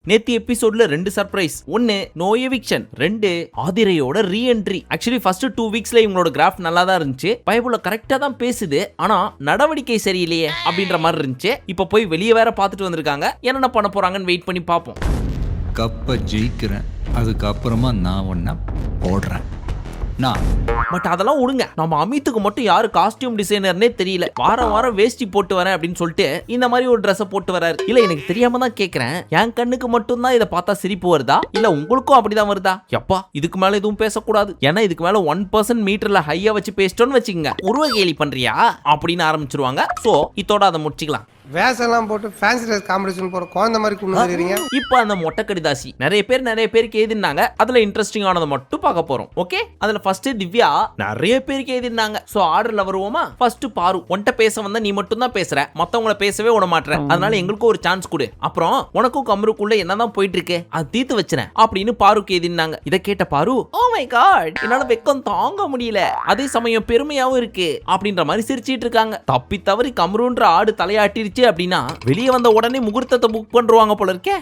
நேத்து எபிசோட்ல 2 surprise. 1 no eviction, 2 ஆதிரையோட ரீஎன்ட்ரி. ஆக்சுவலி ஃபர்ஸ்ட் 2 வீக்ஸ்ல இவங்களோட கிராஃப் நல்லா தான் இருந்துச்சு. பைபிள்ல கரெக்டா தான் பேசுது, ஆனா நடவடிக்கை சரியில்லையே அப்படின்ற மாதிரி இருந்துச்சு. இப்ப போய் வெளியே வேற பார்த்துட்டு வந்திருக்காங்க. என்னென்ன பண்ண போறாங்கன்னு வெயிட் பண்ணி பார்ப்போம். கப்பை ஜெயிக்கிறேன், அதுக்கப்புறமா நான் ஒன்ன போடுறேன். பட் அதெல்லாம் விடுங்க. நம்ம அமித்துக்கு மட்டும் யாரு காஸ்டியூம் டிசைனர்னே தெரியல. வாரம் வாரம் வேஷ்டி போட்டு வரேன் அப்படின்னு சொல்லிட்டு இந்த மாதிரி ஒரு ட்ரெஸ் போட்டு வராரு. இல்ல எனக்கு தெரியாம தான் கேக்குறேன், என் கண்ணுக்கு மட்டும் தான் இதை பார்த்தா சிரிப்பு வருதா இல்ல உங்களுக்கும் அப்படிதான் வருதா? எப்பா இதுக்கு மேல எதுவும் பேசக்கூடாது, ஏன்னா இதுக்கு மேல 1% மீட்டர்ல ஹையா வச்சு பேசிட்டோன்னு வச்சுக்கோங்க, உருவ கேலி பண்றியா அப்படின்னு ஆரம்பிச்சிருவாங்க. சோ இதோட அதை முடிச்சுக்கலாம். வேஷெல்லாம் போட்டு ஃபேன்சி ட்ரெஸ் காம்படிஷன் போற குழந்தை மாதிரி கொண்டுறீங்க. இப்போ அந்த மொட்டை கடிதாசி நிறைய பேருக்கு எழுதினாங்க. அதுல இன்ட்ரெஸ்டிங் ஆனதை மட்டும் பார்க்க போறோம். ஓகே, அதுல ஃபர்ஸ்ட் திவ்யா நிறைய பேருக்கு எழுதினாங்க. சோ ஆர்டர்ல வருவோமா? ஃபர்ஸ்ட் பாரு, உன்கிட்ட பேச வந்தா நீ மட்டும் தான் பேசுற, மத்தவங்கள பேசவே விட மாட்டற, அதனால எங்களுக்கு ஒரு சான்ஸ் கொடு. அப்புறம் உனக்கும் கம்ருக்குள்ள என்னதான் போயிட்டு இருக்கு அது தீர்த்து வச்சுறேன் அப்படின்னு பாருக்கு எழுதினாங்க. இதை கேட்ட பாரு, ஓ மை காட் என்னால வெக்கம் தாங்க முடியல, அதே சமயம் பெருமையாவும் இருக்கு அப்படின்ற மாதிரி சிரிச்சிட்டு இருக்காங்க. தப்பி தவறி கம்ருன்ற ஆடு தலையாட்டிருச்சு அப்படின்னா வெளியே வந்த உடனே முகூர்த்தத்தை புக் பண்றாங்க போல இருக்கே.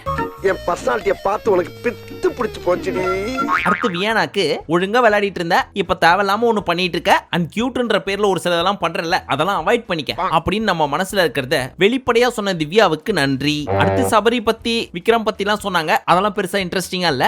என் பர்சனாலிட்டியை பார்த்து உனக்கு பித்து பிடிச்சு போச்சுடி. அடுத்து வியானாக்கு ஒழுங்கா விளையாடிட்டு இருந்த, இப்ப தேவையில்லாம ஒண்ணு பண்ணிட்டு இருக்க, அண்ட் கியூட்ன்ற பேர்ல ஒரு சிலதெல்லாம் பண்றல, அதெல்லாம் அவாய்ட் பண்ணிக்க அப்படின்னு நம்ம மனசுல இருக்கிறத வெளிப்படையா சொன்ன திவ்யாவுக்கு நன்றி. அடுத்து சபரி பத்தி விக்ரம் பத்தி எல்லாம் சொன்னாங்க, அதெல்லாம் பெருசா இன்ட்ரெஸ்டிங்கா இல்ல.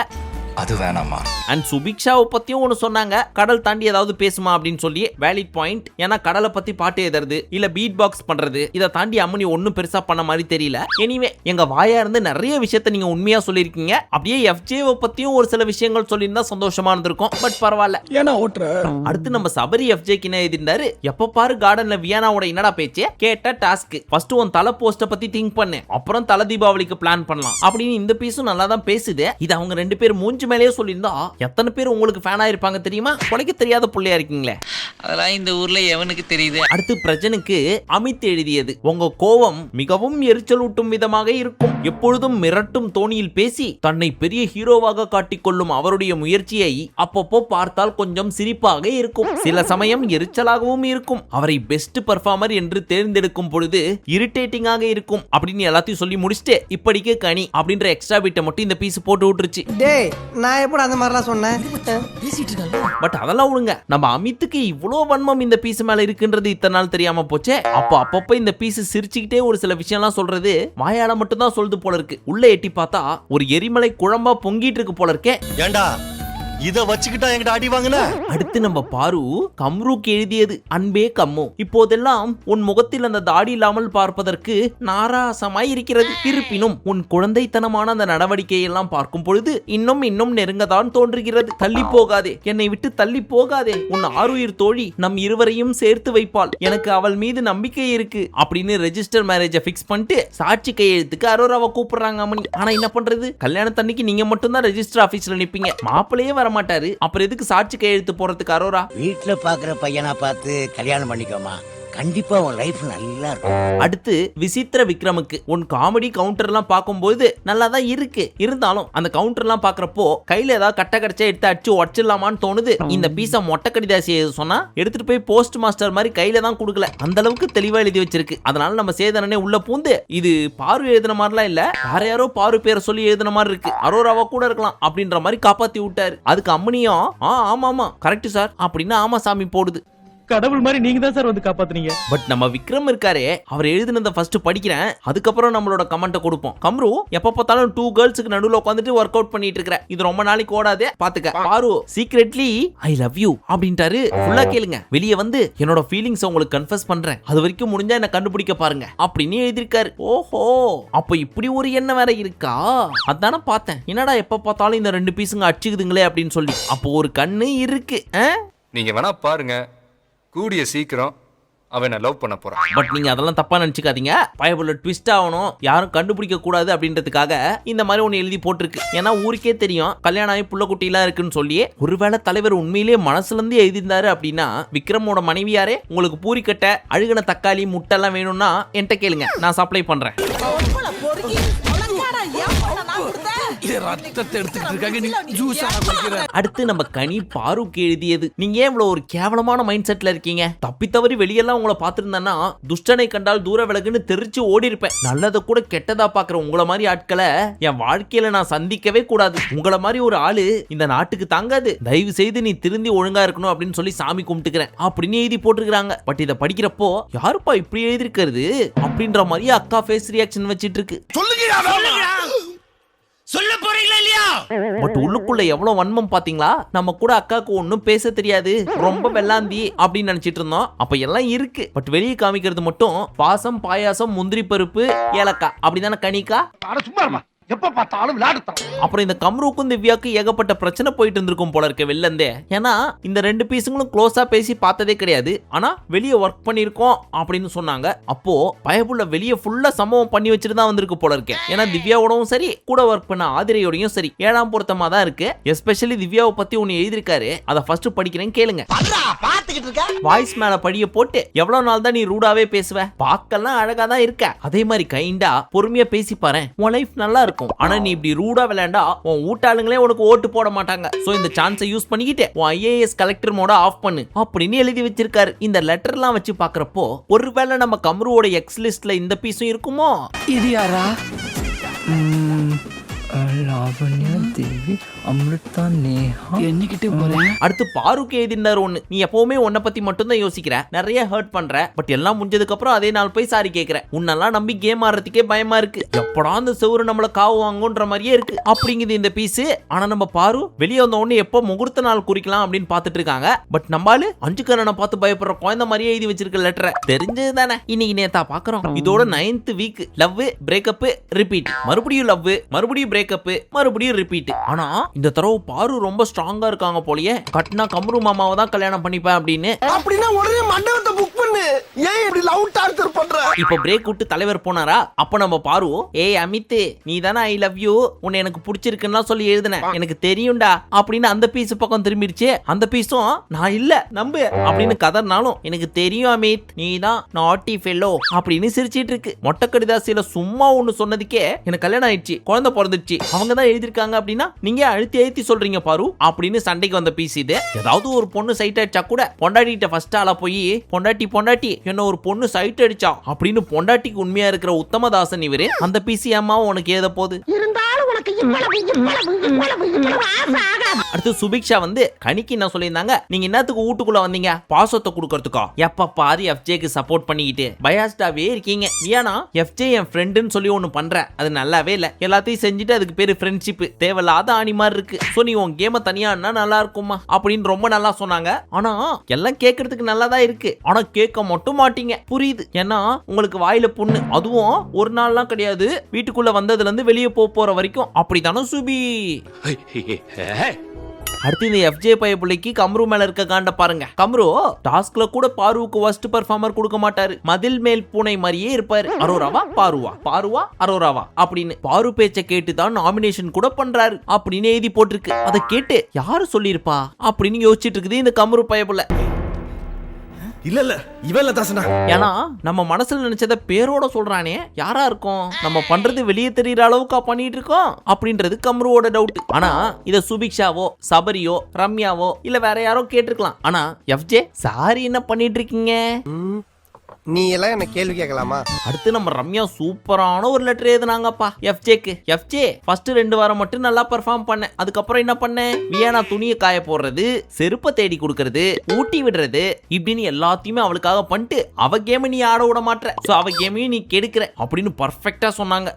அது வேணாமா. அண்ட் சுபிக்ஷாவை பத்தியும் ஒன்னு சொன்னாங்க, கடல் தாண்டி ஏதாவது பேசுமா அப்படின்னு சொல்லி. வேலிட் பாயிண்ட், ஏன்னா கடலை பத்தி பாட்டு எழுதுறது இல்ல பீட் பாக்ஸ் பண்றது, இதை தாண்டி அம்மனி ஒன்னும் பெருசா பண்ண மாதிரி தெரியல. எனிவே எங்க வாயா இருந்து நிறைய விஷயத்த நீங்க உண்மையா சொல்லிருக்கீங்க. அப்படியே எஃப்ஜேவை பத்தியும் ஒரு சில விஷயங்கள் சொல்லியிருந்தா சந்தோஷமா இருந்திருக்கும். பட் பரவாயில்ல. ஏன்னா ஓட்டுற. அடுத்து நம்ம சபரி எஃப்ஜேக்கு என்ன எழுதிருந்தாரு, எப்ப பாரு கார்டன்ல வியானாவோட என்னடா பேச்சு, கேட்ட டாஸ்க் ஃபர்ஸ்ட் உன் தலை போஸ்ட பத்தி திங்க் பண்ணு, அப்புறம் தலை தீபாவளிக்கு பிளான் பண்ணலாம் அப்படின்னு. இந்த பீஸும் நல்லா தான் பேசுது. இது அவங்க 2 பேர் மூஞ்சி மேலேயே சொல்லியிருந்தா எத்தனை பேர் உங்களுக்கு ஃபேனா இருப்பாங்க தெரியுமா? உனக்கு தெரியாத புள்ளையா இருக்கீங்களே, அதெல்லாம் இந்த ஊர்ல எவனுக்கு தெரியுது. அடுத்து பிரஜனுக்கு அமித் எழுதியது, உங்க கோபம் மிகவும் எரிச்சலூட்டும் விதமாக இருக்கும். எப்பொழுதும் மிரட்டும் தோணியில் பேசி தன்னை பெரிய ஹீரோவாக காட்டிக்கொள்ளும் அவருடைய முயற்சியை அப்பப்போ பார்த்தால் கொஞ்சம் சிரிப்பாக இருக்கும், சில சமயம் எரிச்சலாகவும் இருக்கும். அவரை பெஸ்ட் பர்ஃபார்மர் என்று தேர்ந்தெடுக்கும் பொழுது இரிட்டேட்டிங்காக இருக்கும் அப்படின்னு எல்லாத்தையும் சொல்லி முடிச்சுட்டு இப்படிக்கு கனி அப்படின்ற எக்ஸ்ட்ரா பிட்டை மட்டும் இந்த பீஸ் போட்டு விட்டுருச்சு. டேய் நான் எப்படி அந்த மாதிரிலாம் சொன்னேன்? பட் அதெல்லாம் விடுங்க. நம்ம அமித்துக்கு இவ்வளோ வன்மம் இந்த பீஸ் மேல இருக்குன்றது இத்தனை நாள் தெரியாம போச்சே. அப்பப்ப இந்த பீஸ் சிரிச்சுக்கிட்டே ஒரு சில விஷயம்லாம் சொல்றது வாயால மட்டும் தான் சொல்லுது போல இருக்கு. உள்ள எட்டி பார்த்தா ஒரு எரிமலை குழம்பா பொங்கிட்டு இருக்கு போல இருக்கே. ஏண்டா இத வச்சுக்கிட்டா என்கிட்ட அடி வாங்குன? அடுத்து நம்ம பாரு கம்ருக்கு எழுதியது, அன்பே கம்மு, இப்போதெல்லாம் உன் முகத்தில் அந்த தாடி இல்லாமல் பார்ப்பதற்கு நாராசமாய் இருக்கிறது. இருப்பினும் உன் குழந்தைத்தனமான அந்த நடவடிக்கையை எல்லாம் பார்க்கும் பொழுது இன்னும் இன்னும் நெருங்கதான் தோன்றுகிறது. தள்ளி போகாதே, என்னை விட்டு தள்ளி போகாதே, உன் ஆருயிர் தோழி நம் இருவரையும் சேர்த்து வைப்பாள், எனக்கு அவள் மீது நம்பிக்கை இருக்கு அப்படின்னு ரெஜிஸ்டர் மேரேஜை ஃபிக்ஸ் பண்ணிட்டு சாட்சி கையெழுத்துக்கு அரோராவை கூப்பிடுறாங்க அம்மனி. ஆனா என்ன பண்றது, கல்யாணத்தன்னைக்கு நீங்க மட்டும் தான் ரெஜிஸ்டர் ஆபீஸ்ல நிப்பீங்க, மாப்பிளையே வர மாட்டாரு, அப்புறம் எதுக்கு சாட்சி கையெழுத்து போறதுக்கு அரோரா? வீட்டுல பாக்குற பையனா பார்த்து கல்யாணம் பண்ணிக்கோமா, கண்டிப்பா உன் லைஃப் நல்லா இருக்கும். அடுத்து விசித்திர விக்ரமுக்கு, உன் காமெடி கவுண்டர் எல்லாம் பார்க்கும்போது நல்லா தான் இருக்கு, இருந்தாலும் அந்த கவுண்டர் எல்லாம் பாக்குறப்போ கையில ஏதாவது கட்ட கடிச்சா எடுத்து அடிச்சு உடச்சிடலாமான்னு தோணுது. இந்த பீஸை மொட்டை கடிதாசி சொன்னா எடுத்துட்டு போய் போஸ்ட் மாஸ்டர் மாதிரி கையில தான் கொடுக்கல, அந்த அளவுக்கு தெளிவா எழுதி வச்சிருக்கு. அதனால நம்ம சேதனனே உள்ள பூந்து இது பாரு எழுதின மாதிரிலாம் இல்ல, வேற யாரோ பாரு பேரை சொல்லி எழுதின மாதிரி இருக்கு, அரோராவா கூட இருக்கலாம் அப்படின்ற மாதிரி காப்பாத்தி விட்டாரு. அதுக்கு அம்மனியும் ஆமா கரெக்ட் சார் அப்படின்னு ஆமா சாமி போடுது. கடவுள் மாதிரி நீங்க தான் சார் வந்து காப்பாத்துறீங்க. பட் நம்ம விக்ரம் இருக்காரே, அவர் எழுதினதை ஃபர்ஸ்ட் படிக்கிறேன், அதுக்கப்புறம் நம்மளோட கமெண்ட்டை கொடுப்போம். கம்ரு எப்ப பார்த்தாலும் 2 கேர்ள்ஸ்க்கு நடுவுல உட்காந்துட்டு ஒர்க் அவுட் பண்ணிட்டு இருக்கிற, இது ரொம்ப நாளைக்கு ஓடாதே பாத்துக்க. பாரு சீக்ரெட்லி ஐ லவ் யூ அப்படின்ட்டாரு. ஃபுல்லா கேளுங்க, வெளியே வந்து என்னோட ஃபீலிங்ஸ் உங்களுக்கு கன்ஃபஸ் பண்றேன், அது வரைக்கும் முடிஞ்சா என்ன கண்டுபிடிக்க பாருங்க அப்படின்னு எழுதிருக்காரு. ஓஹோ, அப்ப இப்படி ஒரு எண்ணம் வேற இருக்கா? அதான பார்த்தேன், என்னடா எப்ப பார்த்தாலும் இந்த 2 பீஸுங்க அடிச்சுக்குதுங்களே அப்படின்னு சொல்லி. அப்போ ஒரு கண்ணு இருக்கு. நீங்க வேணா பாருங்க, கூடிய சீக்கிரம் அவனை லவ் பண்ண போறான். பட் நீங்க அதெல்லாம் தப்பா நினைச்சுக்காதீங்க, பைபிள்ல ட்விஸ்ட் ஆகணும், யாரும் கண்டுபிடிக்க கூடாது அப்படின்றதுக்காக இந்த மாதிரி ஒன்னு எழுதி போட்டிருக்கு. ஏன்னா ஊருக்கே தெரியும் கல்யாணம் ஆகி புள்ள குட்டிலாம் இருக்குன்னு சொல்லி. ஒருவேளை தலைவர் உண்மையிலேயே மனசுல இருந்து எழுதியிருந்தாரு அப்படின்னா விக்ரமோட மனைவியாரே உங்களுக்கு பூரிக்கட்டை அழுகின தக்காளி முட்டை எல்லாம் வேணும்னா என்கிட்ட கேளுங்க, நான் சப்ளை பண்றேன். அடுத்து நம்ம கனி பாருக்கு எழுதியது. நீங்க ஏன் இவ்வளவு ஒரு கேவலமான மைண்ட் செட்ல இருக்கீங்க? தப்பி தவறி வெளியெல்லாம் உங்களை பார்த்திருந்தேன்னா துஷ்டனை கண்டால் தூர விலகுன்னு தெரிச்சு ஓடி இருப்பேன். நல்லதை கூட கெட்டதா பாக்குற உங்களை மாதிரி ஆட்களை என் வாழ்க்கையில நான் சந்திக்கவே கூடாது. உங்களை மாதிரி ஒரு ஆளு இந்த நாட்டுக்கு தாங்காது. தயவு செய்து நீ திருந்தி ஒழுங்கா இருக்கணும் அப்படின்னு சொல்லி சாமி கும்பிட்டுக்கிறேன் அப்படின்னு எழுதி போட்டிருக்காங்க. பட் இதை படிக்கிறப்போ யாருப்பா இப்படி எழுதிருக்கிறது அப்படின்ற மாதிரி அக்கா ஃபேஸ் ரியாக்ஷன் வச்சிட்டு இருக்கு. சொல்ல போறீங்களா இல்லையா? பட் உள்ளுக்குள்ள எவ்வளவு வன்மம் பாத்தீங்களா? நம்ம கூட அக்காவுக்கு ஒன்னும் பேச தெரியாது, ரொம்ப வெள்ளாந்தி அப்படின்னு நினைச்சிட்டு இருந்தோம். அப்ப எல்லாம் இருக்கு, பட் வெளியே காமிக்கிறது மட்டும் பாசம், பாயாசம், முந்திரி பருப்பு, ஏலக்காய். அப்படிதானே கனிக்கா? எப்ப பார்த்தாலும் விளையாடுத்தான். அப்புறம் இந்த கம்ருக்கும் திவ்யாக்கு ஏகப்பட்ட பிரச்சனை போயிட்டு இருந்திருக்கும் போல இருக்க வெளிலந்தே. ஏன்னா இந்த ரெண்டு பீஸுங்களும் க்ளோஸா பேசி பார்த்ததே கிடையாது. ஆனா வெளியே ஒர்க் பண்ணிருக்கோம் அப்படின்னு சொன்னாங்க. அப்போ பயப்புள்ள வெளியே ஃபுல்லா சம்பவம் பண்ணி வச்சுட்டு தான் வந்திருக்கு போல இருக்கு. ஏன்னா திவ்யாவோடவும் சரி, கூட ஒர்க் பண்ண ஆதிரையோடையும் சரி, ஏழாம் பொருத்தமா தான் இருக்கு. எஸ்பெஷலி திவ்யாவை பத்தி ஒன்னு எழுதிருக்காரு. அதை ஃபர்ஸ்ட் படிக்கிறேன், கேளுங்க. வாய்ஸ் மேல படிய போட்டு எவ்வளவு நாள் தான் நீ ரூடாவே பேசுவ? பார்க்கலாம் அழகா தான் இருக்க. அதே மாதிரி கைண்டா பொறுமையா பேசி பாரு, உன் லைஃப் நல்லா இருக்கும். ஆனா நீ இப்படி ரூடா விளையாண்டா உன் ஊட்டாளுங்களே உனக்கு ஓட்டு போட மாட்டாங்க. சோ இந்த சான்ஸை யூஸ் பண்ணிக்கிட்டு உன் IAS கலெக்டர் மோட ஆஃப் பண்ணு அப்படின்னு எழுதி வச்சிருக்காரு. இந்த லெட்டர்லாம் வச்சு பாக்குறப்போ ஒருவேளை நம்ம கம்ருவோட எக்ஸ் லிஸ்ட்ல இந்த பீஸும் இருக்குமோ? இது யாரா? லாவண்யா தேவி, அமிர்தா, நேஹா. என்னகிட்ட போறேன். அடுத்து பாருக்கு எழுதினார் ஒண்ணு. நீ எப்பவுமே உன்னை பத்தி மட்டும் தான் யோசிக்கிற, நிறைய ஹர்ட் பண்ற. பட் எல்லாம் முடிஞ்சதுக்கு அப்புறம் அதே நாள் போய் சாரி கேக்குற. உன்னெல்லாம் நம்பி கேம் ஆடுறதுக்கே பயமா இருக்கு. எப்படா அந்த செவுரு நம்மள காவுவாங்கன்ற மாதிரியே இருக்கு அப்படிங்குது இந்த பீஸ். ஆனா நம்ம பாரு வெளியே வந்த உடனே எப்போ முகூர்த்த நாள் குறிக்கலாம் அப்படின்னு பாத்துட்டு இருக்காங்க. பட் நம்மால 5 கண்ணனை பார்த்து பயப்படுற குழந்தை மாதிரியே எழுதி வச்சிருக்க லெட்டரை தெரிஞ்சது தானே. இன்னைக்கு நேத்தா பாக்குறோம். இதோட 9th week. Love, breakup, repeat, மறுபடியும் லவ், மறுபடியும் பிரேக்கப், மறுபடியும் ரிப்பீட். ஆனா இந்த தடவை பாரு ரொம்ப ஸ்ட்ராங்கா இருக்காங்க போலயே. கட்னா கம்ரு மாமாவை தான் கல்யாணம் பண்ணிப்பேன் அப்படின்னு. அப்படின்னா உடனே மண்டபத்தை புக் பண்ணு. ஏன் இப்படி லவ் டார்ச்சர் பண்ற? இப்ப பிரேக் விட்டு தலைவர் போனாரா? அப்ப நம்ம பாரு, ஏய் அமித், நீ தானே ஐ லவ் யூ, உன்னை எனக்கு பிடிச்சிருக்குன்னா சொல்லி எழுதுன, எனக்கு தெரியும்டா அப்படின்னு அந்த பீஸ் பக்கம் திரும்பிடுச்சு. அந்த பீஸும் நான் இல்ல நம்பு அப்படின்னு கதர்னாலும் எனக்கு தெரியும் அமித், நீ தான் நாட்டி ஃபெல்லோ அப்படின்னு சிரிச்சிட்டு இருக்கு. மொட்டை கடிதாசியில சும்மா ஒண்ணு சொன்னதுக்கே எனக்கு கல்யாணம் ஆயிடுச்சு, குழந்தை பிறந்துச்சு, அவங்க தான் எழுதிருக்காங்க அப்படின்னா நீங்க அழுத்தி சொல்றீங்க பாரு அப்படின்னு சண்டைக்கு வந்த பீஸ் இது. ஏதாவது ஒரு பொண்ணு சைட் அடிச்சா கூட பொண்டாட்டிட்ட ஃபர்ஸ்ட் ஆளா போய் பொண்டாட்டி என்ன ஒரு பொண்ணு சைட் அடிச்சா அப்படின்னு பொண்டாட்டிக்கு உண்மையா இருக்கிற உத்தமதாசன் இவரு. அந்த பீஸ் அம்மாவும் உனக்கு ஏத போகுது. அடுத்து சுபிக்ஷா வந்து கனிக்கு என்ன சொல்லியிருந்தாங்க, நீங்க என்னத்துக்கு வீட்டுக்குள்ள வந்தீங்க? பாசத்தை கொடுக்கறதுக்கா? எப்ப பாரு FJக்கு சப்போர்ட் பண்ணிக்கிட்டு பயாஸ்டாவே இருக்கீங்க. ஏன்னா FJ என் ஃப்ரெண்டுன்னு சொல்லி ஒண்ணு பண்ற, அது நல்லாவே இல்ல. எல்லாத்தையும் செஞ்சுட்டு அதுக்கு பேரு ஃப்ரெண்ட்ஷிப், தேவையில்லாத ஆணி மாதிரி இருக்கு. சோ நீ உன் கேம தனியா நல்லா இருக்குமா அப்படின்னு ரொம்ப நல்லா சொன்னாங்க. ஆனா எல்லாம் கேட்கறதுக்கு நல்லா தான் இருக்கு. ஆனா கேட்க மட்டும் மாட்டீங்க, புரியுது? ஏன்னா உங்களுக்கு வாயில புண்ணு. அதுவும் ஒரு நாள்லாம் கிடையாது, வீட்டுக்குள்ள வந்ததுல இருந்து வெளியே போற வரைக்கும். அப்படித்தானே சுபி? அடுத்து இந்த FJ பைய பிள்ளைக்கு கம்ரு மேல இருக்க காண்ட பாருங்க. கம்ரு டாஸ்க்ல கூட பாருவுக்கு வர்ஸ்ட் பெர்ஃபார்மர் கொடுக்க மாட்டாரு. மதில் மேல் பூனை மாதிரியே இருப்பாரு. அரோராவா பாருவா, பாருவா அரோராவா அப்படின்னு பாரு பேச்ச கேட்டு தான் நாமினேஷன் கூட பண்றாரு அப்படின்னு எழுதி போட்டிருக்கு. அதை கேட்டு யாரு சொல்லிருப்பா அப்படின்னு யோசிச்சுட்டு இருக்குது இந்த கம்ரு பைய பிள்ளை. இல்ல இவன் தாசனா. ஏன்னா நம்ம மனசுல நினைச்சத பேரோட சொல்றானே, யாரா இருக்கும்? நம்ம பண்றது வெளியே தெரியற அளவுக்கா பண்ணிட்டு இருக்கோம் அப்படின்றது கம்ருவோட டவுட். ஆனா இத சுபிக்ஷாவோ, சபரியோ, ரம்யாவோ இல்ல வேற யாரோ கேட்டிருக்கலாம். ஆனா FJ சாரி என்ன பண்ணிட்டு இருக்கீங்க? நீ எல்லாம் என்ன கேள்வி கேட்கலாமா? அடுத்து நம்ம ரம்யா சூப்பரான ஒரு லெட்டர் எழுதுனாங்கப்பா FJக்கு. FJ ஃபர்ஸ்ட் 2 வாரம் மட்டும் நல்லா பெர்ஃபார்ம் பண்ண, அதுக்கப்புறம் என்ன பண்ண? வியானா துணியை காய போடுறது, செருப்பை தேடி கொடுக்கறது, ஊட்டி விடுறது, இப்படின்னு எல்லாத்தையுமே அவளுக்காக பண்ணிட்டு அவ கேம நீ ஆட விட மாட்ட. சோ அவ கேமையும் நீ கெடுக்கிற அப்படின்னு பர்ஃபெக்ட்டா சொன்னாங்க.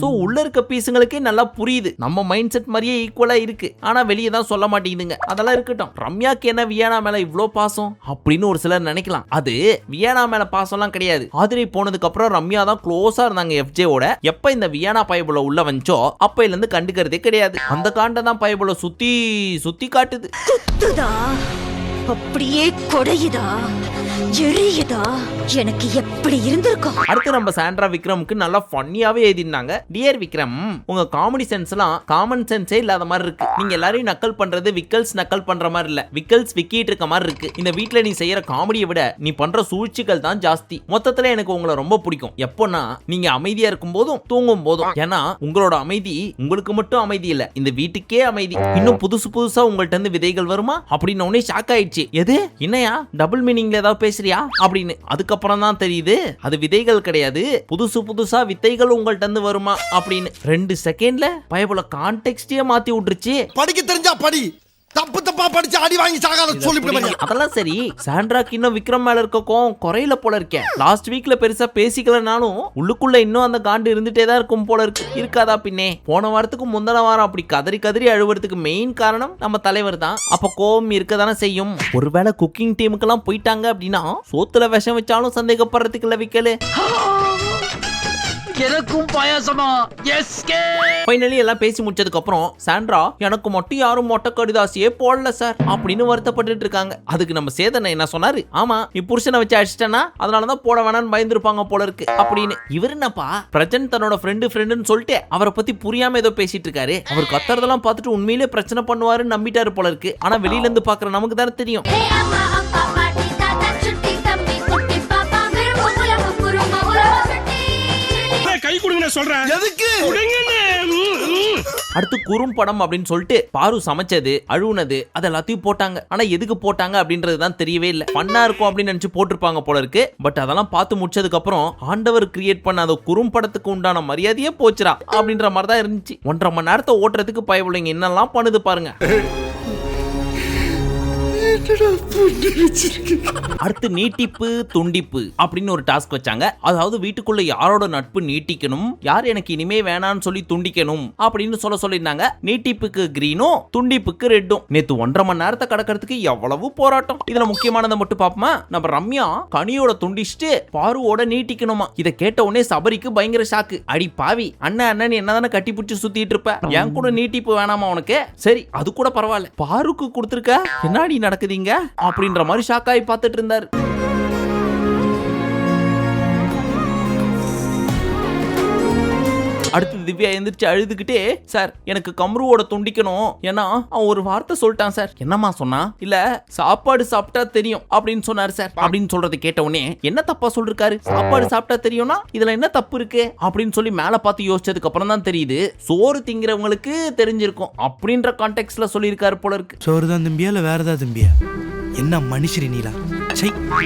சோ உள்ள இருக்க பீஸுங்களுக்கே நல்லா புரியுது நம்ம மைண்ட் செட் மாதிரியே ஈக்குவலா இருக்கு. ஆனா வெளியே தான் சொல்ல மாட்டேங்குதுங்க. அதெல்லாம் இருக்கட்டும். ரம்யாக்கு என்ன வியானா மேல இவ்ளோ பாசம் அப்படின்னு ஒரு சிலர் நினைக்கலாம். அது வியானா மேல பாசம்லாம் கிடையாது. ஆதிரை போனதுக்கு அப்புறம் ரம்யா தான் க்ளோஸா இருந்தாங்க FJவோட. எப்ப இந்த வியானா பயபுல உள்ள வந்துச்சோ அப்பையில இருந்து கண்டுக்கிறதே கிடையாது. அந்த காண்ட தான் பயபுல சுத்தி காட்டுது. அப்படியே கொடையுதா. எரியுதா? எனக்கு எப்படி இருந்திருக்கும்? அடுத்து நம்ம சாண்ட்ரா விக்ரமுக்கு நல்லா ஃபன்னியாவே எழுதினாங்க. டியர் விக்ரம், உங்க காமெடி சென்ஸ்லாம் காமன் சென்ஸே இல்லாத மாதிரி இருக்கு. நீங்க எல்லாரையும் நக்கல் பண்றது விக்கல்ஸ் நக்கல் பண்ற மாதிரி இல்ல, விக்கல்ஸ் விக்கிட்டு இருக்க மாதிரி இருக்கு. இந்த வீட்ல நீ செய்யற காமெடியை விட நீ பண்ற சூழ்ச்சிகள் தான் ஜாஸ்தி. மொத்தத்துல எனக்கு உங்களை ரொம்ப பிடிக்கும். எப்போனா நீங்க அமைதியா இருக்கும் போதும் தூங்கும் போதும். ஏன்னா உங்களோட அமைதி உங்களுக்கு மட்டும் அமைதி இல்ல, இந்த வீட்டுக்கே அமைதி. இன்னும் புதுசு புதுசா உங்கள்ட்ட இருந்து விதைகள் வருமா அப்படின்னு உடனே ஷாக் ஆயிடுச்சு. எது என்னையா டபுள் மீனிங்ல ஏதாவது பேசுறியா அப்படின்னு. அதுக்கப்புறம் தான் தெரியுது அது விதைகள் கிடையாது, புதுசு புதுசா வித்தைகள் உங்கள்ட்ட இருந்து வருமா அப்படின்னு. 2 செகண்ட்ல பயபுல கான்டெக்ஸ்டே மாத்தி விட்டுருச்சு. படிக்க தெரிஞ்சா படி, தப்பு தப்பா படிச்சு அடி வாங்கி சாகாத சொல்லிவிடுங்க. அதெல்லாம் சரி, சாண்ட்ராக்கு இன்னும் விக்ரம் மேல இருக்க கோவம் குறையில போல இருக்கேன். லாஸ்ட் வீக்ல பெருசா பேசிக்கலனாலும் உள்ளுக்குள்ள இன்னும் அந்த காண்டு இருந்துட்டே தான் இருக்கும் போல இருக்கு. இருக்காதா பின்னே? போன வாரத்துக்கு முந்தின வாரம் அப்படி கதறி கதறி அழுவுறதுக்கு மெயின் காரணம் நம்ம தலைவர் தான். அப்ப கோவம் இருக்கதானே செய்யும். ஒருவேளை குக்கிங் டீமுக்கு எல்லாம் போயிட்டாங்க அப்படின்னா சோத்துல விஷம் வச்சாலும் சந்தேகப்படுறதுக்கு இல்ல விக்கலு. எனக்கும் பாயாசமா? எஸ்கே. ஃபைனலி எல்லாம் பேசி முடிச்சதுக்கு அப்புறம் சாண்ட்ரா, எனக்கு மட்டும் யாரும் மொட்டை கடிதாசியே போடல சார் அப்படின்னு வருத்தப்பட்டு இருக்காங்க. அதுக்கு நம்ம சேதனை என்ன சொன்னாரு? ஆமா, நீ புருஷனை வச்சு அடிச்சிட்டனா அதனாலதான் போட வேணான்னு பயந்துருப்பாங்க போல இருக்கு அப்படின்னு. இவர் என்னப்பா பிரஜன் தன்னோட ஃப்ரெண்டுன்னு சொல்லிட்டு அவரை பத்தி புரியாம ஏதோ பேசிட்டு இருக்காரு. அவர் கத்துறதெல்லாம் பார்த்துட்டு உண்மையிலே பிரச்சனை பண்ணுவாருன்னு நம்பிட்டாரு போல இருக்கு. ஆனா வெளியில இருந்து பாக்குற நமக்கு தானே தெரியும். கை கொடுங்க சொல்றேன். எதுக்கு? அடுத்து குறும் படம் அப்படின்னு சொல்லிட்டு பாரு சமைச்சது அழுவுனது அது எல்லாத்தையும் போட்டாங்க. ஆனா எதுக்கு போட்டாங்க அப்படின்றது தான் தெரியவே இல்லை. ஃபன்னா இருக்கும் அப்படின்னு நினைச்சு போட்டிருப்பாங்க போல இருக்கு. பட் அதெல்லாம் பார்த்து முடிச்சதுக்கு அப்புறம் ஆண்டவர் கிரியேட் பண்ண அந்த குறும் படத்துக்கு உண்டான மரியாதையே போச்சுரா அப்படின்ற மாதிரி தான் இருந்துச்சு. 1.5 மணி நேரத்தை ஓட்டுறதுக்கு பயவுள்ளைங்க என்னெல்லாம் பண்ணுது பாருங்க. அடுத்து நீட்டிப்பு துண்டிப்பு அப்படின்னு ஒரு டாஸ்க் வச்சாங்க. அதாவது வீட்டுக்குள்ள யாரோட நட்பு நீட்டிக்கணும், யார் எனக்கு இனிமே வேணான்னு சொல்லி துண்டிக்கணும் அப்படின்னு சொல்லியிருந்தாங்க. நீட்டிப்புக்கு கிரீனும் துண்டிப்புக்கு ரெட்டும். நேத்து 1.5 மணி நேரத்தை கடக்கிறதுக்கு எவ்வளவு போராட்டம். இதுல முக்கியமானதை மட்டும் பாப்போமா. நம்ம ரம்யா கனியோட துண்டிச்சுட்டு பாருவோட நீட்டிக்கணுமா. இதை கேட்ட உடனே சபரிக்கு பயங்கர ஷாக்கு. அடி பாவி, அண்ணன் என்னதானே கட்டி பிடிச்சி சுத்திட்டு இருப்ப, என் கூட நீட்டிப்பு வேணாமா உனக்கு? சரி அது கூட பரவாயில்ல, பாருக்கு கொடுத்துருக்க, என்னடி நடக்குதுங்க அப்படின்ற மாதிரி ஷாக்காய் பார்த்துட்டு இருந்தாரு. அடுத்து திவ்யா எந்திரிச்சு அழுதுகிட்டே, சார் எனக்கு கம்ருவோட துண்டிக்கணும், ஏன்னா அவன் ஒரு வார்த்தை சொல்லிட்டான் சார். என்னமா சொன்னா? இல்ல சாப்பாடு சாப்பிட்டா தெரியும் அப்படின்னு சொன்னாரு சார் அப்படின்னு சொல்றதை கேட்ட உடனே என்ன தப்பா சொல்லிருக்காரு? சாப்பாடு சாப்பிட்டா தெரியும்னா இதுல என்ன தப்பு இருக்கு அப்படின்னு சொல்லி மேல பார்த்து யோசிச்சதுக்கு அப்புறம் தான் தெரியுது சோறு திங்கிறவங்களுக்கு தெரிஞ்சிருக்கும் அப்படின்ற கான்டெக்ட்ல சொல்லியிருக்காரு போல இருக்கு. சோறு தான் திம்பியா இல்ல வேற ஏதாவது திம்பியா? என்ன மனுஷரி நீலா.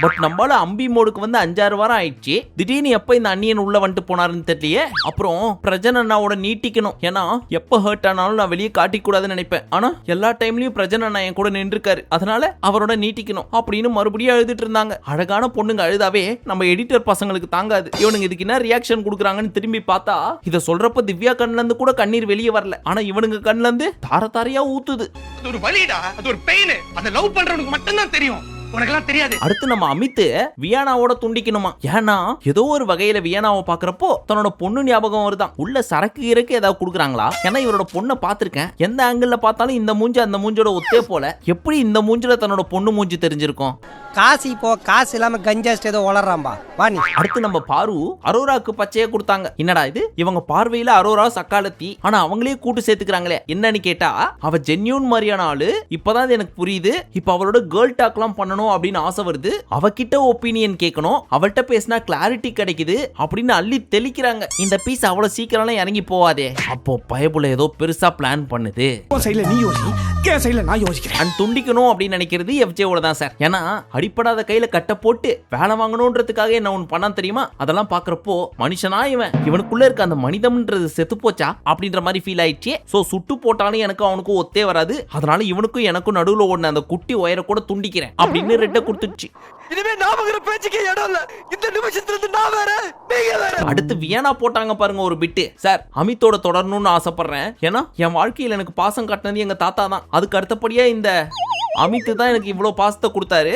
பட் நம்மளால அம்பி மோடுக்கு வந்து 5-6 வாரம் ஆயிடுச்சு. திடீர்னு எப்ப இந்த அண்ணியன் உள்ள வந்துட்டு போனாருன்னு தெரியலையே. அப்புறம் பிரஜன் அண்ணாவோட நீட்டிக்கணும், ஏன்னா எப்ப ஹர்ட் ஆனாலும் நான் வெளியே காட்டிக்க கூடாதுன்னு நினைப்பேன். ஆனா எல்லா டைம்லயும் பிரஜன் அண்ணா என் கூட நின்றுருக்காரு, அதனால அவரோட நீட்டிக்கணும் அப்படின்னு மறுபடியும் அழுதுட்டு இருந்தாங்க. அழகான பொண்ணுங்க அழுதாவே நம்ம எடிட்டர் பசங்களுக்கு தாங்காது. இவனுங்க இதுக்கு என்ன ரியாக்ஷன் கொடுக்குறாங்கன்னு திரும்பி பார்த்தா இதை சொல்றப்ப திவ்யா கண்ணுல இருந்து கூட கண்ணீர் வெளியே வரல. ஆனா இவனுங்க கண்ணுல இருந்து தார தாரையா ஊத்துது. அது ஒரு வலிடா, அது ஒரு பெயின். அந்த லவ் பண்றவனுக்கு மட்டும் தான் தெரியும், உனக்கெல்லாம் தெரியாது. அடுத்து நம்ம அமித் வியானாவோட துண்டிக்கணுமா. ஏன்னா ஏதோ ஒரு வகையில வியானாவை பாக்குறப்போ தன்னோட பொண்ணு ஞாபகம் வருதான். உள்ள சரக்கு இறக்கு ஏதாவது கொடுக்குறாங்களா? ஏன்னா இவரோட பொண்ணை பார்த்திருக்கேன், எந்த ஆங்கிள் பார்த்தாலும் இந்த மூஞ்சி அந்த மூஞ்சோட ஒத்தே போல. எப்படி இந்த மூஞ்சில தன்னோட பொண்ணு மூஞ்சி தெரிஞ்சிருக்கும்? காசு இப்போ காசு இல்லாம கஞ்சாஸ்ட் ஏதோ வளர்றாம்பா வாணி. அடுத்து நம்ம பாரு அரோராக்கு பச்சையை கொடுத்தாங்க. என்னடா இது, இவங்க பார்வையில அரோரா சக்காலத்தி, ஆனா அவங்களே கூட்டு சேர்த்துக்கிறாங்களே. என்னன்னு கேட்டா அவ ஜென்யூன் மாதிரியான ஆளு. இப்பதான் எனக்கு புரியுது. இப்ப அவளோட கேர்ள் டாக் எல்லாம் பண்ணணும் அப்படின்னு ஆசை வருது. அவகிட்ட ஒப்பீனியன் கேட்கணும், அவள்கிட்ட பேசினா கிளாரிட்டி கிடைக்குது அப்படின்னு அள்ளி தெளிக்கிறாங்க. இந்த பீஸ் அவ்வளவு சீக்கிரம் இறங்கி போவாதே. அப்போ பயபுல ஏதோ பெருசா பிளான் பண்ணுது. துண்டிக்கணும் அப்படின்னு நினைக்கிறது எஃப்ஜேவோட தான் சார். ஏன்னா அடிப்படாத கையில கட்ட போட்டு வேலை வாங்கணும்ன்றதுக்காக என்ன ஒன்று பண்ணா தெரியுமா? அதெல்லாம் பாக்குறப்போ மனுஷனா இவனுக்குள்ள இருக்க அந்த மனிதம்ன்றது செத்து போச்சா அப்படின்ற மாதிரி ஃபீல் ஆயிடுச்சு. சோ சுட்டு போட்டாலும் எனக்கு அவனுக்கும் ஒத்தே வராது, அதனால இவனுக்கும் எனக்கும் நடுவுல ஓடின அந்த குட்டி ஒயரை கூட துண்டிக்கிறேன் அப்படின்னு ரெட்ட கொடுத்துச்சு. இனிமே நாமங்கிற பேச்சுக்கே இடம் இல்ல. இந்த நிமிஷத்துல இருந்து நான் வேற, நீங்க வேற. அடுத்து வியானா போட்டாங்க பாருங்க ஒரு பிட்டு. சார் அமித்தோட தொடரணும்னு ஆசைப்படுறேன், ஏன்னா என் வாழ்க்கையில் எனக்கு பாசம் காட்டினது எங்க தாத்தா தான். அதுக்கு அடுத்தபடியா இந்த அமித் தான் எனக்கு இவ்வளவு பாசத்தை கொடுத்தாரு.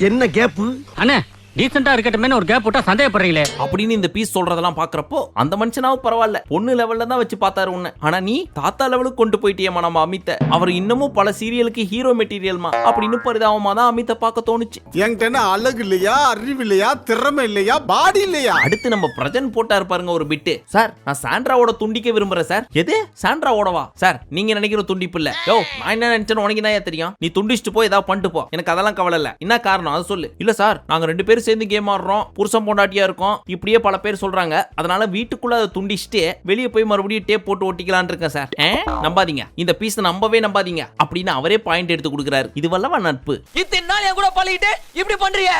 என்ன கேப்பு? அண்ணே டீசெண்டா இருக்கட்டுமே ஒரு கேப் போட்டா சந்தேகப்படுறீங்களே அப்படின்னு இந்த பீஸ் சொல்றதெல்லாம் பாக்குறப்போ அந்த மனுஷனாவும் பரவாயில்ல பொண்ணு லெவல்ல தான் வச்சு பார்த்தாரு உன்னை. ஆனா நீ தாத்தா லெவலுக்கு கொண்டு போயிட்டியம்மா நம்ம அமித்த. அவர் இன்னமும் பல சீரியலுக்கு ஹீரோ மெட்டீரியல்மா அப்படின்னு பரிதாபமா தான் அமித்த பார்க்க தோணுச்சு. என்கிட்ட அழகு இல்லையா, அறிவு இல்லையா, திறமை இல்லையா, பாடி இல்லையா? அடுத்து நம்ம பிரஜன் போட்டாரு பாருங்க ஒரு பிட்டு. சார் நான் சாண்ட்ராவோட துண்டிக்க விரும்புறேன் சார். எது சாண்ட்ராவோடவா சார்? நீங்க நினைக்கிற துண்டிப்பு இல்ல. யோ நான் என்ன நினைச்சேன்னு உனக்கு தான் தெரியும். நீ துண்டிச்சுட்டு போய் ஏதாவது பண்ணிட்டு போ, எனக்கு அதெல்லாம் கவலை இல்ல. என்ன காரணம் அது சொல்லு. இல்ல சார் நாங்க 2 பேரும் சேர்ந்து கேம் ஆடுறோம், புருஷன் பொண்டாட்டியா இருக்கோம், இப்படியே பல பேர் சொல்றாங்க, அதனால வீட்டுக்குள்ள அதை துண்டிச்சுட்டு வெளியே போய் மறுபடியும் டேப் போட்டு ஒட்டிக்கலான்னு இருக்கேன் சார். நம்பாதீங்க, இந்த பீஸ் நம்பவே நம்பாதீங்க அப்படின்னு அவரே பாயிண்ட் எடுத்து கொடுக்குறாரு. இது வல்லவா நட்பு. இத்தனை நாள் என் கூட பழகிட்டு இப்படி பண்றிய?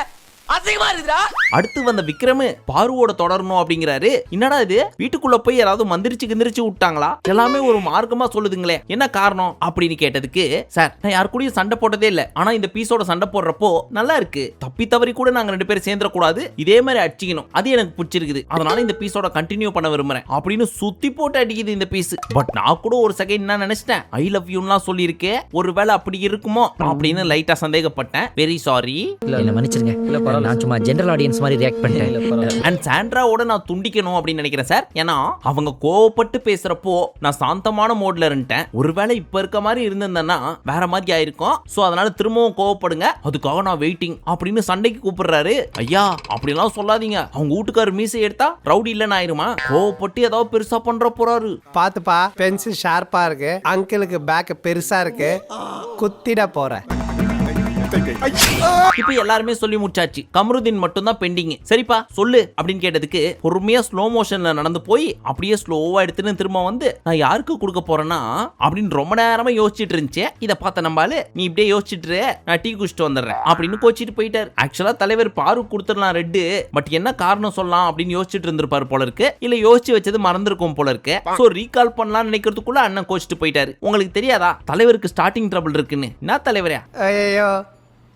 அசிங்கமா இருக்குடா. அடுத்து வந்த விக்ரம் பாருவோட தொடரணும் அப்படிங்கிறாரு. என்னடா இது, வீட்டுக்குள்ள போய் யாராவது மந்திரிச்சு கிந்திரிச்சு விட்டாங்களா? எல்லாமே ஒரு மார்க்கமா சொல்லுதுங்களே, என்ன காரணம் அப்படின்னு கேட்டதுக்கு, சார் நான் யாரு கூடயும் சண்டை போட்டதே இல்ல, ஆனா இந்த பீஸோட சண்டை போடுறப்போ நல்லா இருக்கு, தப்பி தவறி கூட நாங்க 2 பேரும் சேர்ந்துட கூடாது, இதே மாதிரி அடிச்சிக்கணும், அது எனக்கு பிடிச்சிருக்குது, அதனால இந்த பீஸோட கண்டினியூ பண்ண விரும்புறேன் அப்படின்னு சுத்தி போட்டு அடிக்குது இந்த பீஸ். பட் நான் கூட ஒரு செகண்ட் என்ன நினைச்சிட்டேன், ஐ லவ் யூலாம் சொல்லி இருக்கே, ஒருவேளை அப்படி இருக்குமோ அப்படின்னு லைட்டா சந்தேகப்பட்டேன். வெரி சாரி, என்ன மன்னிச்சிருங்க, நான் சும்மா ஜெனரல் ஆடியன்ஸ் மாதிரி ரியாக்ட் பண்ணிட்டேன். அண்ட் சாண்ட்ராவோட நான் துண்டிக்கணும் அப்படின்னு நினைக்கிறேன் சார். ஏன்னா அவங்க கோவப்பட்டு பேசுறப்போ நான் சாந்தமான மோட்ல இருந்தேன். ஒருவேளை இப்ப இருக்க மாதிரி இருந்திருந்தேன்னா வேற மாதிரி ஆயிருக்கும். சோ அதனால திரும்பவும் கோவப்படுங்க, அதுக்காக நான் வெயிட்டிங் அப்படின்னு சண்டைக்கு கூப்பிடுறாரு. ஐயா அப்படிலாம் சொல்லாதீங்க, அவங்க வீட்டுக்காரர் மீசை எடுத்தா ரவுடி இல்லன்னு ஆயிருமா? கோவப்பட்டு ஏதாவது பெருசா பண்ற போறாரு. பாத்துப்பா பென்சில் ஷார்ப்பா இருக்கு, அங்கிளுக்கு பேக் பெருசா இருக்கு, குத்திட போற. இப்ப எல்லாருமே சொல்லி முடிச்சாச்சு, கமருதீன் மட்டும் தான் பெண்டிங். சரிப்பா சொல்லு அப்படின்னு கேட்டதுக்கு பொறுமையா ஸ்லோ மோஷன்ல நடந்து போய் அப்படியே ஸ்லோவா எடுத்துன்னு திரும்ப வந்து நான் யாருக்கு கொடுக்க போறேன்னா அப்படின்னு ரொம்ப நேரமா யோசிச்சுட்டு இருந்துச்சு. இதை பார்த்த நம்பாலு நீ இப்படியே யோசிச்சுட்டு நான் டீ குடிச்சிட்டு வந்துடுறேன் அப்படின்னு கோச்சிட்டு போயிட்டாரு. ஆக்சுவலா தலைவர் பாரு கொடுத்துடலாம் ரெட்டு, பட் என்ன காரணம் சொல்லலாம் அப்படின்னு யோசிச்சுட்டு இருந்திருப்பாரு போல இருக்கு, இல்ல யோசிச்சு வச்சது மறந்துருக்கும் போல இருக்கு. சோ ரீகால் பண்ணலாம்னு நினைக்கிறதுக்குள்ள அண்ணன் கோச்சிட்டு போயிட்டாரு. உங்களுக்கு தெரியாதா தலைவருக்கு ஸ்டார்டிங் ட்ரபிள் இருக்குன்னு? என்ன தலைவரே, ஐயோ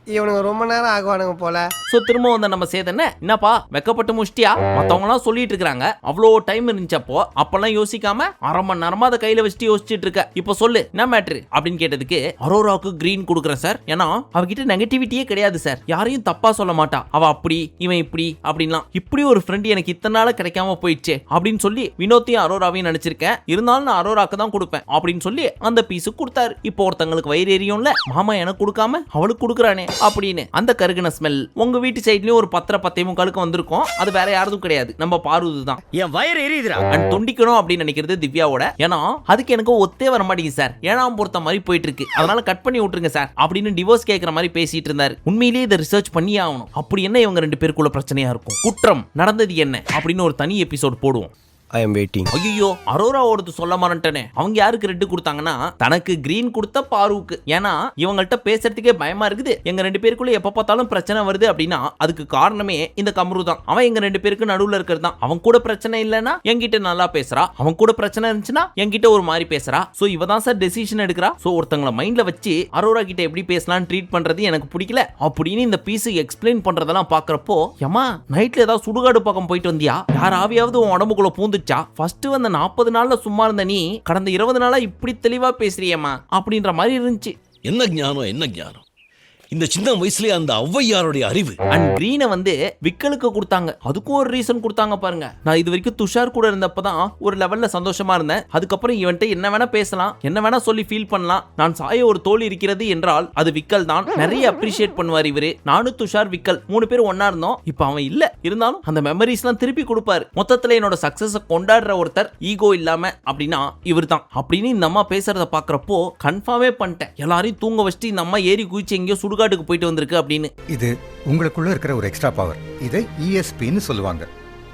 இவனுங்க ரொம்ப நேரம் ஆகுவானுங்க போல. சோ திரும்ப வந்து நம்ம சேதன என்னப்பா வெக்கப்பட்டு முஷ்டியா மத்தவங்க எல்லாம் சொல்லிட்டு இருக்காங்க, அவ்வளோ டைம் இருந்துச்சப்போ அப்பெல்லாம் யோசிக்காம அரை மணி நேரமா அதை கையில வச்சுட்டு யோசிச்சுட்டு இருக்க, இப்ப சொல்லு என்ன மேட்ரு அப்படின்னு கேட்டதுக்கு, அரோராவுக்கு கிரீன் கொடுக்குறேன் சார், ஏன்னா அவகிட்ட நெகட்டிவிட்டியே கிடையாது சார், யாரையும் தப்பா சொல்ல மாட்டா, அவ அப்படி இவன் இப்படி அப்படின்லாம், இப்படி ஒரு ஃப்ரெண்ட் எனக்கு இத்தனை நாள் கிடைக்காம போயிடுச்சு அப்படின்னு சொல்லி வினோத்தையும் அரோராவையும் நினைச்சிருக்கேன், இருந்தாலும் நான் அரோராக்கு தான் கொடுப்பேன் அப்படின்னு சொல்லி அந்த பீஸு கொடுத்தாரு. இப்போ ஒருத்தங்களுக்கு வயிறு எரியும்ல, மாமா எனக்கு கொடுக்காம அவளுக்கு கொடுக்குறானே அப்படின்னு அந்த கருகின ஸ்மெல் உங்க வீட்டு சைட்லயும் ஒரு 10:10 வந்திருக்கும். அது வேற யாரும் கிடையாது, நம்ம பாருது தான். என் வயிறு எரியுதுடா. அண்ட் துண்டிக்கணும் அப்படின்னு நினைக்கிறது திவ்யாவோட, ஏன்னா அதுக்கு எனக்கு ஒத்தே வர மாட்டேங்குது சார், 7ஆம் பொறுத்த மாதிரி போயிட்டு இருக்கு, அதனால கட் பண்ணி விட்டுருங்க சார் அப்படின்னு டிவோர்ஸ் கேட்கற மாதிரி பேசிட்டு இருந்தாரு. உண்மையிலேயே இதை ரிசர்ச் பண்ணியே ஆகணும். அப்படி என்ன இவங்க 2 பேருக்குள்ள பிரச்சனையா இருக்கும், குற்றம் நடந்தது என்ன அப்படின்னு ஒரு தனி எபிசோட் போடுவோம். ஐ அம் வெயிட்டிங். ஐயோ அரோராவோடது சொல்ல மாட்டேனே, அவங்க யாருக்கு ரெட் கொடுத்தாங்கன்னா தனக்கு கிரீன் கொடுத்த பாருவுக்கு. ஏன்னா இவங்கள்ட்ட பேசுறதுக்கே பயமா இருக்குது, எங்க 2 பேருக்குள்ள எப்ப பார்த்தாலும் பிரச்சனை வருது அப்படின்னா அதுக்கு காரணமே இந்த கம்ரு தான். அவன் எங்க 2 பேருக்கு நடுவுல இருக்கிறது தான். அவன் கூட பிரச்சனை இல்லைன்னா என்கிட்ட நல்லா பேசுறா, அவன் கூட பிரச்சனை இருந்துச்சுன்னா என்கிட்ட ஒரு மாதிரி பேசுறா. சோ இவ தான் சார் டெசிஷன் எடுக்கிறா. சோ ஒருத்தங்கள மைண்ட்ல வச்சு அரோரா கிட்ட எப்படி பேசலாம் ட்ரீட் பண்றது எனக்கு பிடிக்கல அப்படின்னு இந்த பீஸ் எக்ஸ்பிளைன் பண்றதெல்லாம் பாக்குறப்போ, ஏமா நைட்ல ஏதாவது சுடுகாடு பக்கம் போயிட்டு வந்தியா, யாராவது உன் உடம்புக்குள்ள பூந்து ஃபர்ஸ்ட் வந்த 40 நாள்ல சும்மா இருந்த நீ கடந்த 20 நாளா இப்படி தெளிவா பேசுறியம்மா அப்படின்ற மாதிரி இருந்துச்சு. என்ன ஞானம், என்ன ஞானம், இந்த சின்ன வயசுலயே அந்த ஔவையாருடைய அறிவு. அண்ட் கிரீனை வந்து விக்கலுக்கு கொடுத்தாங்க, அதுக்கும் ஒரு ரீசன் கொடுத்தாங்க பாருங்க. நான் இது வரைக்கும் துஷார் கூட இருந்தப்பதான் ஒரு லெவல்ல சந்தோஷமா இருந்தேன், அதுக்கப்புறம் இவன்ட்ட என்ன வேணா பேசலாம், என்ன வேணா சொல்லி ஃபீல் பண்ணலாம், நான் சாய ஒரு தோல் இருக்கிறது என்றால் அது விக்கல் தான். நிறைய அப்ரிஷியேட் பண்ணுவார் இவரு. நானும் துஷார் விக்கல் 3 பேர் ஒன்னா இருந்தோம், இப்ப அவன் இல்ல, இருந்தாலும் அந்த மெமரிஸ் எல்லாம் திருப்பி கொடுப்பாரு. மொத்தத்துல என்னோட சக்சஸ் கொண்டாடுற ஒருத்தர் ஈகோ இல்லாம அப்படின்னா இவர் தான் அப்படின்னு இந்த அம்மா பேசுறத பாக்குறப்போ கன்ஃபார்மே பண்ணிட்டேன், எல்லாரையும் தூங்க வச்சுட்டு இந்த அம்மா ஏறி குதிச்சு எங்கேயோ சுடுகாட்டுக்கு போயிட்டு வந்திருக்கு அப்படின்னு. இது உங்களுக்குள்ள இருக்கிற ஒரு எக்ஸ்ட்ரா பவர், இதை ESPன்னு சொல்லுவாங்க,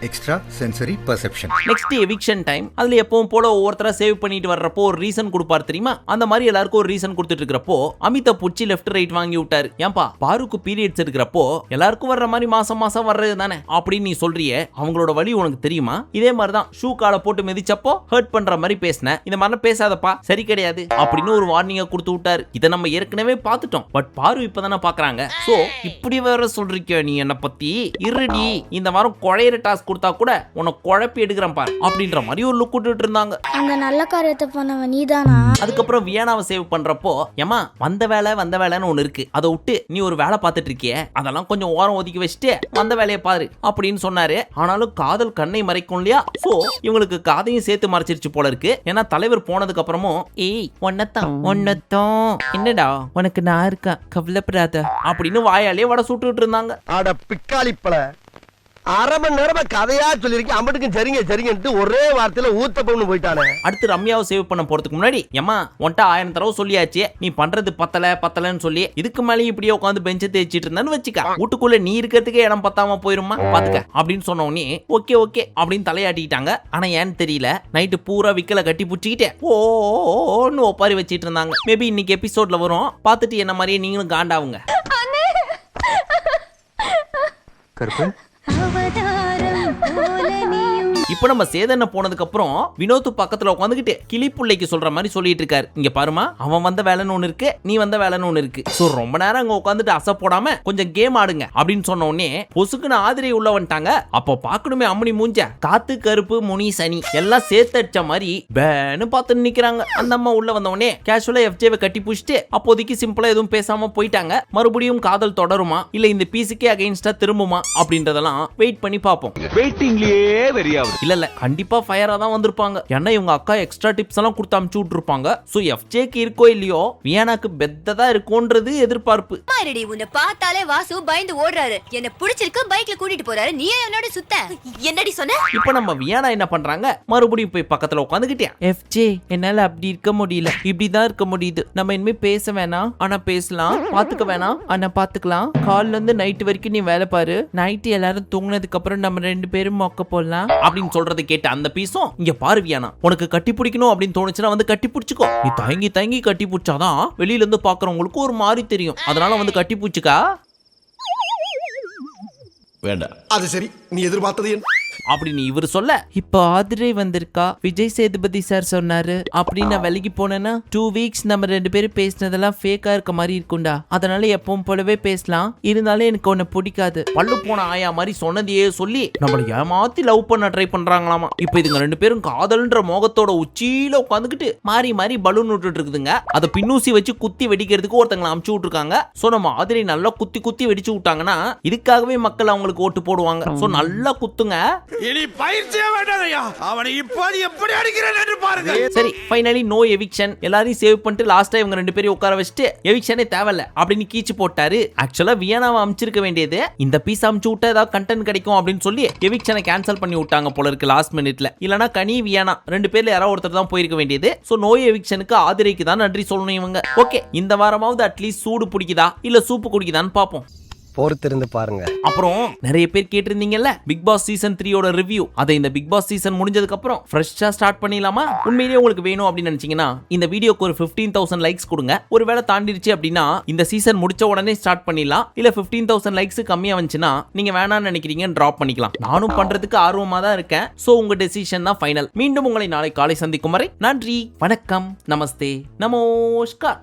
extra sensory perception. Next eviction time. அதுல எப்பவும் போல ஒவ்வொருத்தரா சேவ் பண்ணிட்டு வர்றப்போ ஒரு ரீசன் கொடுப்பாரு தெரியுமா, அந்த மாதிரி எல்லாருக்கும் ஒரு ரீசன் கொடுத்துட்டு இருக்கிறப்போ அமிதா புச்சி லெஃப்ட் ரைட் வாங்கி விட்டாரு. ஏன்பா பாருக்கு பீரியட்ஸ் இருக்கிறப்போ எல்லாருக்கும் வர்ற மாதிரி மாசம் மாசம் வர்றது தானே அப்படின்னு நீ சொல்றியே, அவங்களோட வழி உனக்கு தெரியுமா? இதே மாதிரிதான் ஷூ காலை போட்டு மிதிச்சப்போ ஹர்ட் பண்ற மாதிரி பேசின, இந்த மாதிரி பேசாதப்பா சரி கிடையாது அப்படின்னு ஒரு வார்னிங்க கொடுத்து விட்டாரு. இதை நம்ம ஏற்கனவே பார்த்துட்டோம், பட் பாரு இப்பதானே பாக்குறாங்க. சோ இப்படி வேற சொல்றீங்க நீ என்ன பத்தி இருடி, இந்த வாரம் குழையிற டாஸ்க் கொடுத்தா கூட உன்னை குழப்பி எடுக்கிறேன் பாரு அப்படின்ற மாதிரி ஒரு லுக் விட்டுட்டு இருந்தாங்க. அந்த நல்ல காரியத்தை பண்ணவன் நீதானா? அதுக்கப்புறம் வியானாவை சேவ் பண்றப்போ ஏமா வந்த வேலைன்னு ஒண்ணு இருக்கு, அதை விட்டு நீ ஒரு வேலை பார்த்துட்டு இருக்கியே அதெல்லாம் கொஞ்சம் ஓரம் ஒதுக்கி வச்சுட்டு வந்த வேலையை பாரு அப்படின்னு சொன்னாரு. ஆனாலும் காதல் கண்ணை மறைக்கும் இல்லையா, சோ இவங்களுக்கு காதையும் சேர்த்து மறைச்சிருச்சு போல இருக்கு. ஏன்னா தலைவர் போனதுக்கு அப்புறமும் ஏய் ஒன்னத்தான் என்னடா உனக்கு நான் இருக்கேன் கவலைப்படாத அப்படின்னு வாயாலே வடை சுட்டுட்டு இருந்தாங்க. அட பிக்காளிப்பல, அரை மணி நேரமா கதையா சொல்லிருக்கேன், அம்பட்டுக்கும் சரிங்க ஒரே வார்த்தையில ஊத்தப்பம்னு போயிட்டானே. அடுத்து ரம்யாவை சேவ் பண்ண போறதுக்கு முன்னாடி ஏமா உன்ட்ட 1000 தடவை சொல்லியாச்சு, நீ பண்றது பத்தலன்னு சொல்லி இதுக்கு மேலே இப்படியே உட்காந்து பெஞ்சை தேய்ச்சிட்டு இருந்தான்னு வச்சுக்க, வீட்டுக்குள்ள நீ இருக்கிறதுக்கே இடம் பத்தாம போயிருமா பாத்துக்க அப்படின்னு சொன்ன உடனே ஓகே அப்படின்னு தலையாட்டிட்டாங்க. ஆனா ஏன்னு தெரியல நைட்டு பூரா விக்கல கட்டி புடிச்சிக்கிட்டே ஓன்னு ஒப்பாரி வச்சிட்டு இருந்தாங்க. மேபி இன்னைக்கு எபிசோட்ல வரும், பார்த்துட்டு என்ன மாதிரியே நீங்களும் காண்டாவுங்க. கருப்பு இப்ப நம்ம சேதன போனதுக்கு அப்புறம் வினோத் பக்கத்துல உட்காந்துக்கிட்டு கிளிப்புள்ளைக்கு சொல்ற மாதிரி சொல்லிட்டு இருக்காரு, இங்க பாருமா அவன் வந்த வேலைன்னு ஒண்ணு இருக்கு, நீ வந்த வேலைன்னு ஒண்ணு இருக்கு, சோ ரொம்ப நேரம் அங்க உட்காந்துட்டு அசை போடாம கொஞ்சம் கேம் ஆடுங்க அப்படின்னு சொன்ன உடனே பொசுக்குன்னு ஆதிரை உள்ள வந்துட்டாங்க. அப்போ பாக்கணுமே அம்மனி மூஞ்ச, காத்து கருப்பு முனி சனி எல்லாம் சேர்த்து அடிச்ச மாதிரி பேன்னு பார்த்து நிக்கிறாங்க. அந்த அம்மா உள்ள வந்த உடனே கேஷுவலா எஃப்ஜேவை கட்டி புடிச்சிட்டு அப்போதைக்கு சிம்பிளா எதுவும் பேசாம போயிட்டாங்க. மறுபடியும் காதல் தொடருமா இல்ல இந்த பீஸுக்கே அகைன்ஸ்டா திரும்புமா அப்படின்றதெல்லாம் வெயிட் பண்ணி பார்ப்போம். வெயிட்டிங்லயே வெறியாவது. இல்ல கண்டிப்பா ஃபயரா தான் வந்திருப்பாங்க. ஏன்னா இவங்க அக்கா எக்ஸ்ட்ரா டிப்ஸ் எல்லாம் கொடுத்து அனுப்பிச்சு விட்டுருப்பாங்க. சோ எஃப்ஜேக்கு இருக்கோ இல்லையோ வியானாக்கு பெத்ததா இருக்கும்ன்றது எதிர்பார்ப்பு. உன்னை பார்த்தாலே வாசு பயந்து ஓடுறாரு, என்ன பிடிச்சிருக்கு பைக்ல கூட்டிட்டு போறாரு, நீ என்னோட சுத்த என்னடி சொன்ன? இப்ப நம்ம வியானா என்ன பண்றாங்க, மறுபடியும் போய் பக்கத்துல உட்காந்துக்கிட்டே எஃப்ஜே என்னால அப்படி இருக்க முடியல, இப்படிதான் இருக்க முடியுது, நம்ம இனிமே பேச வேணாம் ஆனா பேசலாம், பாத்துக்க வேணாம் ஆனா பாத்துக்கலாம், கால்ல இருந்து நைட் வரைக்கும் நீ வேலை பாரு, நைட்டு எல்லாரும் தூங்கினதுக்கு அப்புறம் நம்ம 2 பேரும் மொக்க போடலாம் அப்படின்னு சொல்றதை கேட்ட அந்த பீஸும் இங்க பாரு வியானா உனக்கு கட்டி பிடிக்கணும் அப்படின்னு தோணுச்சுன்னா வந்து கட்டி பிடிச்சுக்கோ, நீ தயங்கி கட்டி பிடிச்சாதான் வெளியில இருந்து பாக்குறவங்களுக்கு ஒரு மாதிரி தெரியும், அதனால வந்து கட்டி பிடிச்சுக்கா. வேண்டாம். அது சரி, நீ எதிர்பார்த்தது என்ன? அப்படின்னு இவர் சொல்ல இப்ப ஆதிரை வந்திருக்கா, விஜய் சேதுபதி சார் சொன்னாரு அப்படின்னு நான் விலகி போனேன்னா 2 வீக்ஸ் நம்ம 2 பேரும் பேசினதெல்லாம் ஃபேக்கா இருக்க மாதிரி இருக்கும்டா, அதனால எப்பவும் போலவே பேசலாம், இருந்தாலும் எனக்கு உன்னை பிடிக்காது பல்லு போன ஆயா மாதிரி சொன்னதையே சொல்லி நம்மள ஏமாத்தி லவ் பண்ண ட்ரை பண்றாங்களாமா. இப்ப இதுங்க 2 பேரும் காதல்ன்ற மோகத்தோட உச்சியில உட்காந்துக்கிட்டு மாறி பலூன் விட்டுட்டு இருக்குதுங்க. அதை பின்னூசி வச்சு குத்தி வெடிக்கிறதுக்கு ஒருத்தங்களை அமுச்சு விட்டுருக்காங்க. சோ நம்ம ஆதிரை நல்லா குத்தி வெடிச்சு விட்டாங்கன்னா இதுக்காகவே மக்கள் அவங்களுக்கு ஓட்டு போடுவாங்க. சோ நல்லா குத்துங்க. இனி பயிற்சியே வேண்டாதையா, அவனை இப்போது எப்படி அடிக்கிறேன் என்று பாருங்க. சரி ஃபைனலி நோ எவிக்ஷன், எல்லாரையும் சேவ் பண்ணிட்டு லாஸ்டா இவங்க 2 பேரையும் உட்கார வச்சுட்டு எவிக்ஷனே தேவையில்ல அப்படின்னு கீச்சு போட்டாரு. ஆக்சுவலா வியானாவை அமிச்சிருக்க வேண்டியது, இந்த பீஸ் அமிச்சு விட்டா ஏதாவது கண்டென்ட் கிடைக்கும் அப்படின்னு சொல்லி எவிக்ஷனை கேன்சல் பண்ணி விட்டாங்க போல இருக்கு லாஸ்ட் மினிட்ல. இல்லனா கனி வியானா 2 பேர்ல யாராவது ஒருத்தர் தான் போயிருக்க வேண்டியது. சோ நோ எவிக்ஷனுக்கு ஆதிரைக்கு தான் நன்றி சொல்லணும் இவங்க. ஓகே இந்த வாரமாவது அட்லீஸ்ட் சூடு பிடிக்குதா இல்ல சூப்பு குடிக்குதான்னு பாப்போம். பொறுத்திருந்து பாருங்க. அப்புறம் நிறைய பேர் கேட்டிருந்தீங்கல்ல பிக் பாஸ் சீசன் 3யோட ரிவ்யூ, அதை இந்த பிக் பாஸ் சீசன் முடிஞ்சதுக்கு அப்புறம் ஃப்ரெஷ்ஷா ஸ்டார்ட் பண்ணிடலாமா? உண்மையிலேயே உங்களுக்கு வேணும் அப்படின்னு நினைச்சீங்கன்னா இந்த வீடியோக்கு ஒரு 15,000 லைக்ஸ் கொடுங்க. ஒருவேளை தாண்டிடுச்சு அப்படின்னா இந்த சீசன் முடிச்ச உடனே ஸ்டார்ட் பண்ணிடலாம். இல்ல 15,000 லைக்ஸ் கம்மியா வந்துச்சுன்னா நீங்க வேணாம்னு நினைக்கிறீங்க டிராப் பண்ணிக்கலாம். நானும் பண்றதுக்கு ஆர்வமா தான் இருக்கேன். சோ உங்க டெசிஷன் தான் ஃபைனல். மீண்டும் உங்களை நாளை காலை சந்திக்கும் வரை நன்றி, வணக்கம், நமஸ்தே, நமஸ்கார்.